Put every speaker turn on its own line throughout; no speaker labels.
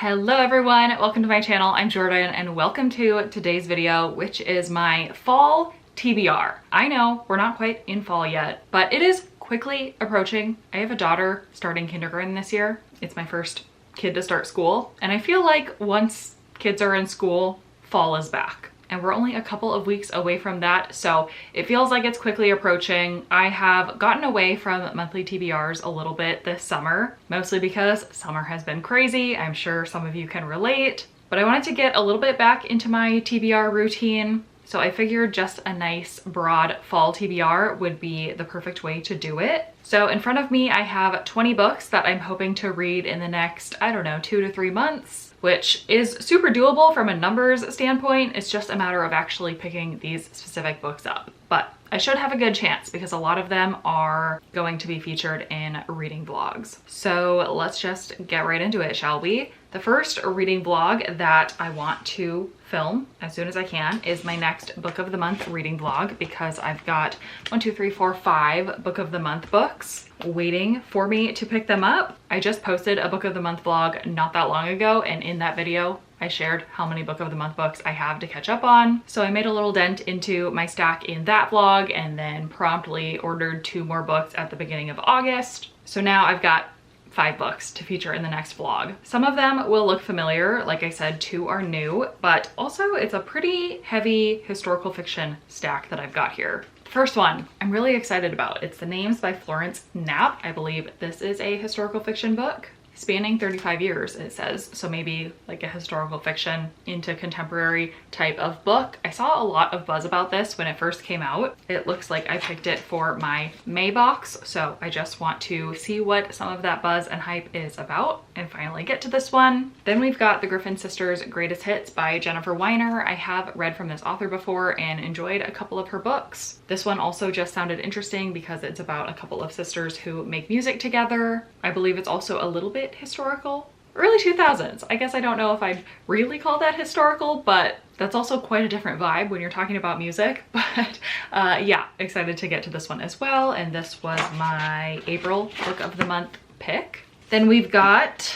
Hello everyone, welcome to my channel. I'm Jordan and welcome to today's video, which is my fall TBR. I know we're not quite in fall yet, but it is quickly approaching. I have a daughter starting kindergarten this year. It's my first kid to start school, and I feel like once kids are in school, fall is back. And we're only a couple of weeks away from that, so it feels like it's quickly approaching. I have gotten away from monthly TBRs a little bit this summer, mostly because summer has been crazy. I'm sure some of you can relate, but I wanted to get a little bit back into my TBR routine. So I figured just a nice broad fall TBR would be the perfect way to do it. So in front of me, I have 20 books that I'm hoping to read in the next, I don't know, 2 to 3 months, which is super doable from a numbers standpoint. It's just a matter of actually picking these specific books up. But I should have a good chance because a lot of them are going to be featured in reading vlogs. So let's just get right into it, shall we? The first reading vlog that I want to film as soon as I can is my next book of the month reading vlog, because I've got 5 book of the month books waiting for me to pick them up. I just posted a book of the month vlog not that long ago, and in that video I shared how many book of the month books I have to catch up on. So I made a little dent into my stack in that vlog and then promptly ordered 2 more books at the beginning of August. So now I've got 5 books to feature in the next vlog. Some of them will look familiar. Like I said, 2 are new, but also it's a pretty heavy historical fiction stack that I've got here. First one I'm really excited about. It's The Names by Florence Knapp. I believe this is a historical fiction book spanning 35 years, it says. So maybe like a historical fiction into contemporary type of book. I saw a lot of buzz about this when it first came out. It looks like I picked it for my May box, so I just want to see what some of that buzz and hype is about and finally get to this one. Then we've got The Griffin Sisters Greatest Hits by Jennifer Weiner. I have read from this author before and enjoyed a couple of her books. This one also just sounded interesting because it's about a couple of sisters who make music together. I believe it's also a little bit historical. Early 2000s. I guess I don't know if I'd really call that historical, but that's also quite a different vibe when you're talking about music. But yeah, excited to get to this one as well. And this was my April book of the month pick. Then we've got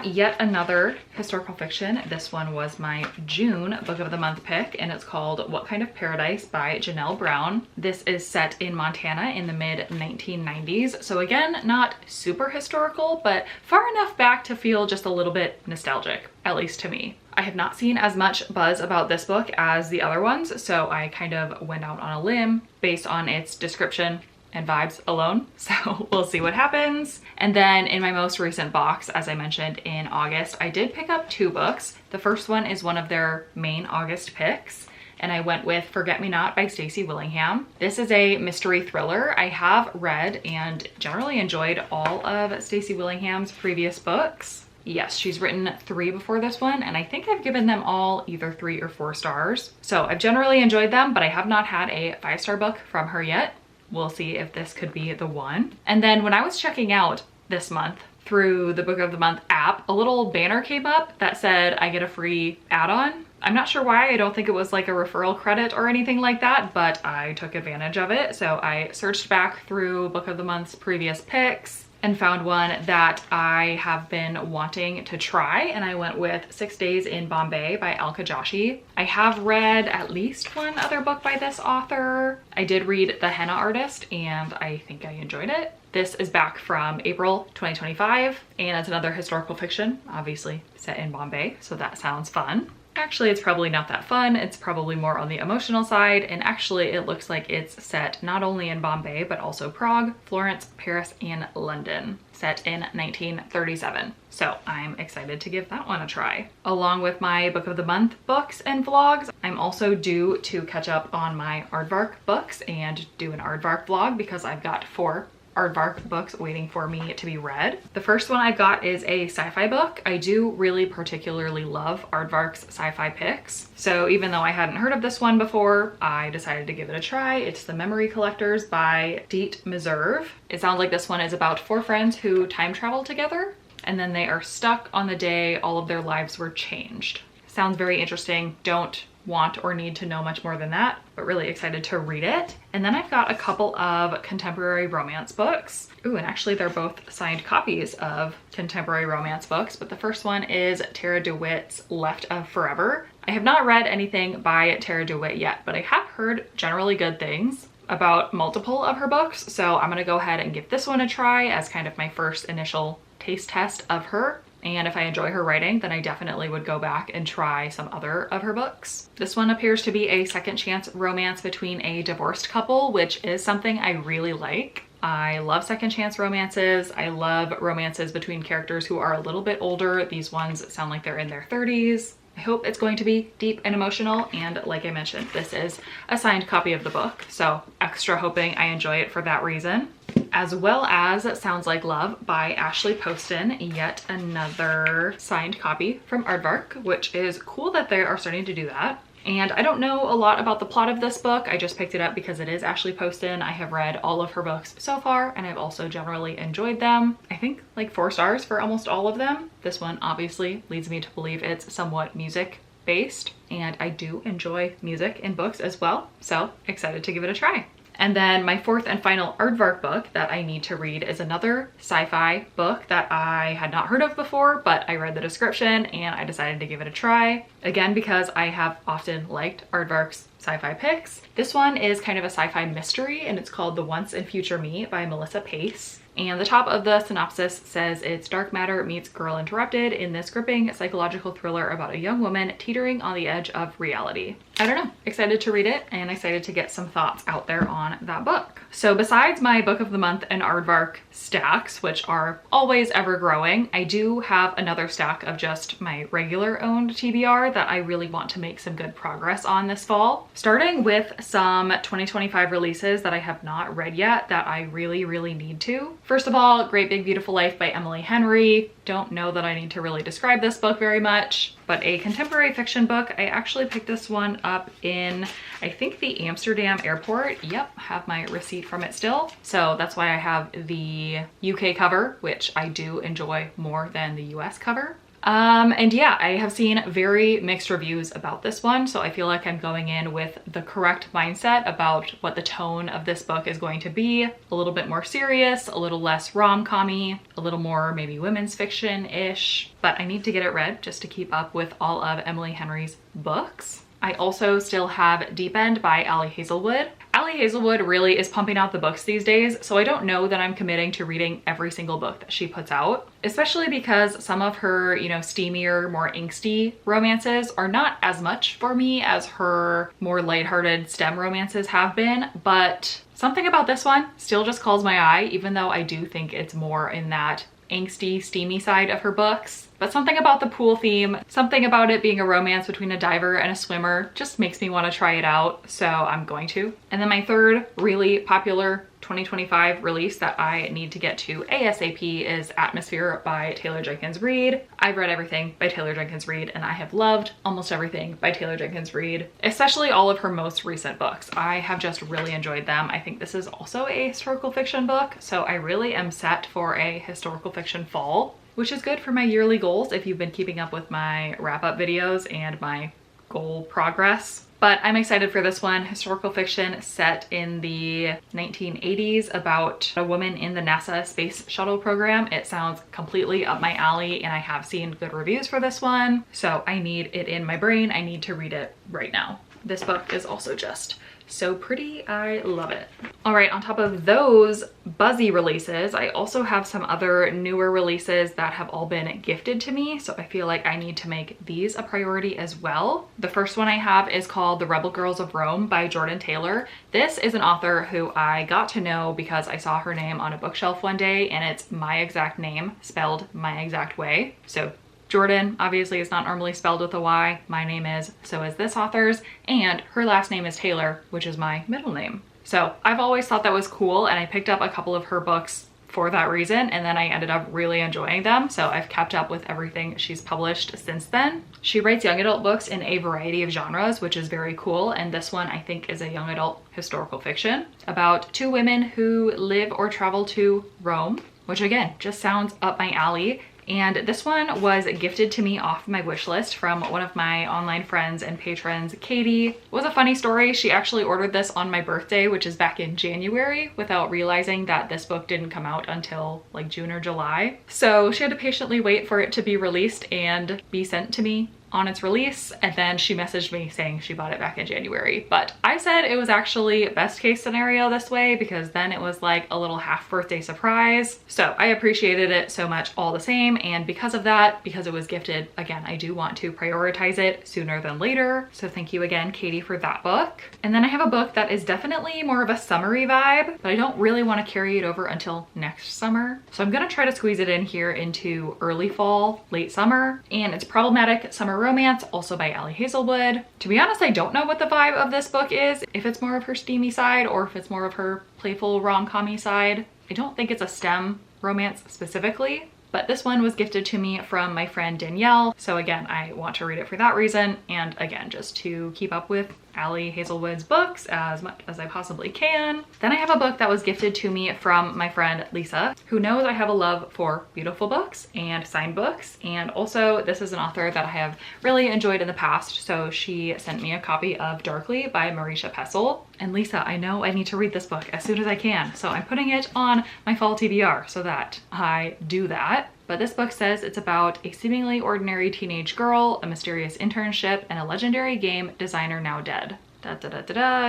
yet another historical fiction. This one was my June book of the month pick, and it's called What Kind of Paradise by Janelle Brown. This is set in Montana in the mid 1990s. So again, not super historical, but far enough back to feel just a little bit nostalgic, at least to me. I have not seen as much buzz about this book as the other ones, so I kind of went out on a limb based on its description and vibes alone. So we'll see what happens. And then in my most recent box, as I mentioned in August, I did pick up 2 books. The first one is one of their main August picks, and I went with Forget Me Not by Stacey Willingham. This is a mystery thriller. I have read and generally enjoyed all of Stacey Willingham's previous books. Yes, she's written 3 before this one, and I think I've given them all either 3 or 4 stars. So I've generally enjoyed them, but I have not had a 5-star book from her yet. We'll see if this could be the one. And then when I was checking out this month through the Book of the Month app, a little banner came up that said I get a free add-on. I'm not sure why. I don't think it was like a referral credit or anything like that, but I took advantage of it. So I searched back through Book of the Month's previous picks and found one that I have been wanting to try, and I went with 6 Days in Bombay by Alka Joshi. I have read at least one other book by this author. I did read The Henna Artist, and I think I enjoyed it. This is back from April 2025, and it's another historical fiction, obviously set in Bombay, so that sounds fun. Actually, it's probably not that fun. It's probably more on the emotional side, and actually it looks like it's set not only in Bombay, but also Prague, Florence, Paris, and London, set in 1937. So I'm excited to give that one a try. Along with my Book of the Month books and vlogs, I'm also due to catch up on my Aardvark books and do an Aardvark vlog because I've got 4 Aardvark books waiting for me to be read. The first one I got is a sci-fi book. I do really particularly love Aardvark's sci-fi picks. So even though I hadn't heard of this one before, I decided to give it a try. It's The Memory Collectors by Deet Meserve. It sounds like this one is about 4 friends who time travel together, and then they are stuck on the day all of their lives were changed. Sounds very interesting. Don't want or need to know much more than that, but really excited to read it. And then I've got a couple of contemporary romance books. Ooh, and actually they're both signed copies of contemporary romance books, but the first one is Tara DeWitt's Left of Forever. I have not read anything by Tara DeWitt yet, but I have heard generally good things about multiple of her books, so I'm gonna go ahead and give this one a try as kind of my first initial taste test of her. And if I enjoy her writing, then I definitely would go back and try some other of her books. This one appears to be a second chance romance between a divorced couple, which is something I really like. I love second chance romances. I love romances between characters who are a little bit older. These ones sound like they're in their 30s. I hope it's going to be deep and emotional, and like I mentioned, this is a signed copy of the book, so extra hoping I enjoy it for that reason. As well as Sounds Like Love by Ashley Poston, yet another signed copy from Aardvark, which is cool that they are starting to do that. And I don't know a lot about the plot of this book. I just picked it up because it is Ashley Poston. I have read all of her books so far, and I've also generally enjoyed them. I think like 4 stars for almost all of them. This one obviously leads me to believe it's somewhat music based, and I do enjoy music in books as well, so excited to give it a try. And then my fourth and final Aardvark book that I need to read is another sci-fi book that I had not heard of before, but I read the description and I decided to give it a try. Again, because I have often liked Aardvark's sci-fi picks. This one is kind of a sci-fi mystery, and it's called The Once and Future Me by Melissa Pace. And the top of the synopsis says it's dark matter meets Girl Interrupted in this gripping psychological thriller about a young woman teetering on the edge of reality. I don't know, excited to read it and excited to get some thoughts out there on that book. So besides my book of the month and Aardvark stacks, which are always ever growing, I do have another stack of just my regular owned TBR that I really want to make some good progress on this fall. Starting with some 2025 releases that I have not read yet that I really need to. First of all, Great Big Beautiful Life by Emily Henry. Don't know that I need to really describe this book very much, but a contemporary fiction book. I actually picked this one up in, I think, the Amsterdam airport. Yep, have my receipt from it still. So that's why I have the UK cover, which I do enjoy more than the US cover. And yeah, I have seen very mixed reviews about this one, so I feel like I'm going in with the correct mindset about what the tone of this book is going to be. A little bit more serious, a little less rom-com-y, a little more maybe women's fiction-ish, but I need to get it read just to keep up with all of Emily Henry's books. I also still have Deep End by Ali Hazelwood. Ali Hazelwood really is pumping out the books these days, so I don't know that I'm committing to reading every single book that she puts out, especially because some of her, you know, steamier, more angsty romances are not as much for me as her more lighthearted STEM romances have been, but something about this one still just calls my eye, even though I do think it's more in that angsty, steamy side of her books. But something about the pool theme, something about it being a romance between a diver and a swimmer just makes me want to try it out, so I'm going to. And then my third really popular 2025 release that I need to get to ASAP is Atmosphere by Taylor Jenkins Reid. I've read everything by Taylor Jenkins Reid, and I have loved almost everything by Taylor Jenkins Reid, especially all of her most recent books. I have just really enjoyed them. I think this is also a historical fiction book, so I really am set for a historical fiction fall, which is good for my yearly goals if you've been keeping up with my wrap-up videos and my goal progress. But I'm excited for this one. Historical fiction set in the 1980s about a woman in the NASA space shuttle program. It sounds completely up my alley, and I have seen good reviews for this one, so I need it in my brain. I need to read it right now. This book is also just so pretty. I love it. All right, on top of those Buzzy releases, I also have some other newer releases that have all been gifted to me, so I feel like I need to make these a priority as well. The first one I have is called The Rebel Girls of Rome by Jordyn Taylor. This is an author who I got to know because I saw her name on a bookshelf one day, and it's my exact name spelled my exact way. So Jordyn obviously is not normally spelled with a Y. My name is, so is this author's, and her last name is Taylor, which is my middle name. So I've always thought that was cool, and I picked up a couple of her books for that reason, and then I ended up really enjoying them, so I've kept up with everything she's published since then. She writes young adult books in a variety of genres, which is very cool, and this one I think is a young adult historical fiction about two women who live or travel to Rome, which again just sounds up my alley. And this one was gifted to me off my wish list from one of my online friends and patrons, Katie. It was a funny story. She actually ordered this on my birthday, which is back in January, without realizing that this book didn't come out until like June or July. So she had to patiently wait for it to be released and be sent to me on its release, and then she messaged me saying she bought it back in January. But I said it was actually best case scenario this way, because then it was like a little half birthday surprise. So I appreciated it so much all the same, and because of that, because it was gifted, again, I do want to prioritize it sooner than later. So thank you again, Katie, for that book. And then I have a book that is definitely more of a summery vibe, but I don't really want to carry it over until next summer. So I'm gonna try to squeeze it in here into early fall, late summer, and it's Problematic Summer Romance, also by Ali Hazelwood. To be honest, I don't know what the vibe of this book is, if it's more of her steamy side or if it's more of her playful rom-com-y side. I don't think it's a STEM romance specifically, but this one was gifted to me from my friend Danielle. So again, I want to read it for that reason, and again, just to keep up with Ali Hazelwood's books as much as I possibly can. Then I have a book that was gifted to me from my friend Lisa, who knows I have a love for beautiful books and signed books, and also this is an author that I have really enjoyed in the past, so she sent me a copy of Darkly by Marisha Pessl. And Lisa, I know I need to read this book as soon as I can, so I'm putting it on my fall TBR so that I do that. But this book says it's about a seemingly ordinary teenage girl, a mysterious internship, and a legendary game designer now dead.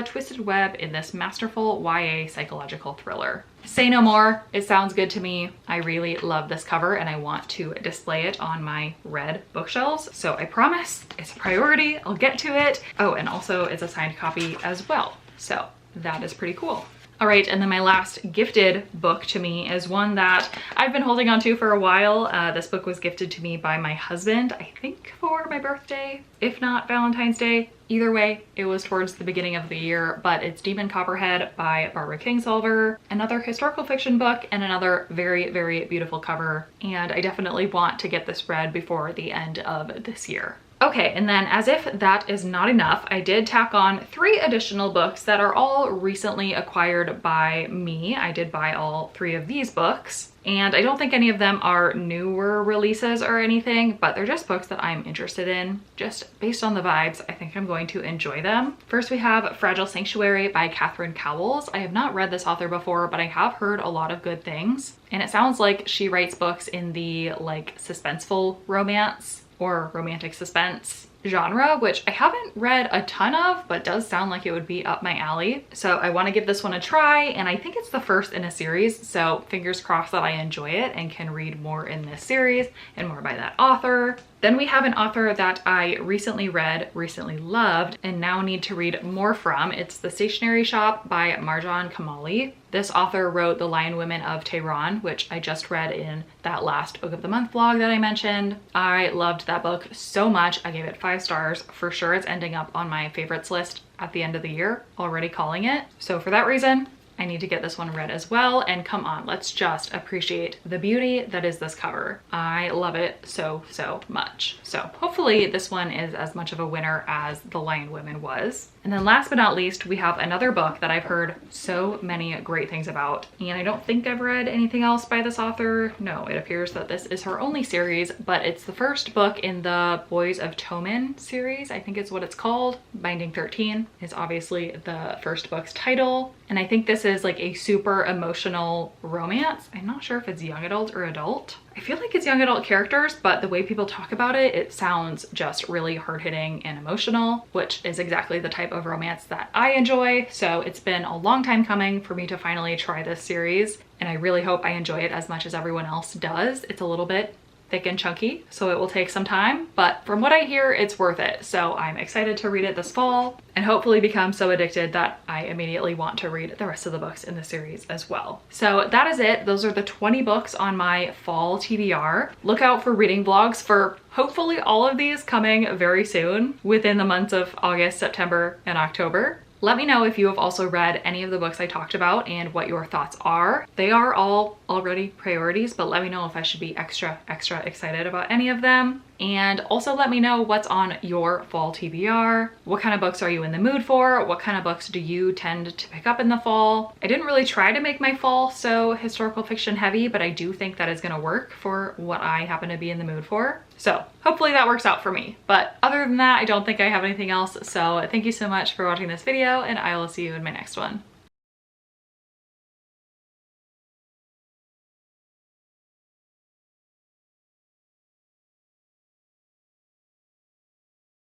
Twisted web in this masterful YA psychological thriller. Say no more. It sounds good to me. I really love this cover and I want to display it on my red bookshelves. So I promise it's a priority. I'll get to it. Oh, and also it's a signed copy as well. So that is pretty cool. All right, and then my last gifted book to me is one that I've been holding on to for a while. This book was gifted to me by my husband, I think for my birthday, if not Valentine's Day. Either way, it was towards the beginning of the year, but it's Demon Copperhead by Barbara Kingsolver, another historical fiction book and another very, very beautiful cover. And I definitely want to get this read before the end of this year. Okay, and then as if that is not enough, I did tack on 3 additional books that are all recently acquired by me. I did buy all 3 of these books, and I don't think any of them are newer releases or anything, but they're just books that I'm interested in. Just based on the vibes, I think I'm going to enjoy them. First, we have Fragile Sanctuary by Catherine Cowles. I have not read this author before, but I have heard a lot of good things, and it sounds like she writes books in the like suspenseful romance or romantic suspense genre, which I haven't read a ton of, but does sound like it would be up my alley. So I want to give this one a try, and I think it's the first in a series, so fingers crossed that I enjoy it and can read more in this series and more by that author. Then we have an author that I recently read, recently loved, and now need to read more from. It's The Stationery Shop by Marjan Kamali. This author wrote The Lion Women of Tehran, which I just read in that last Book of the Month vlog that I mentioned. I loved that book so much. I gave it 5 stars. For sure it's ending up on my favorites list at the end of the year, already calling it. So for that reason, I need to get this one read as well. And come on, let's just appreciate the beauty that is this cover. I love it so, so much. So hopefully this one is as much of a winner as The Lion Women was. And then last but not least, we have another book that I've heard so many great things about, and I don't think I've read anything else by this author. No, it appears that this is her only series, but it's the first book in the Boys of Tomen series. I think it's what it's called. Binding 13 is obviously the first book's title, and I think this is like a super emotional romance. I'm not sure if it's young adult or adult. I feel like it's young adult characters, but the way people talk about it, it sounds just really hard-hitting and emotional, which is exactly the type of romance that I enjoy. So it's been a long time coming for me to finally try this series, and I really hope I enjoy it as much as everyone else does. It's a little bit thick and chunky, so it will take some time, but from what I hear, it's worth it. So I'm excited to read it this fall and hopefully become so addicted that I immediately want to read the rest of the books in the series as well. So that is it. Those are the 20 books on my fall TBR. Look out for reading vlogs for hopefully all of these coming very soon within the months of August, September, and October. Let me know if you have also read any of the books I talked about and what your thoughts are. They are all already priorities, but let me know if I should be extra excited about any of them. And also let me know what's on your fall TBR. What kind of books are you in the mood for? What kind of books do you tend to pick up in the fall? I didn't really try to make my fall so historical fiction heavy, but I do think that is gonna work for what I happen to be in the mood for. So hopefully that works out for me. But other than that, I don't think I have anything else. So thank you so much for watching this video, and I will see you in my next one.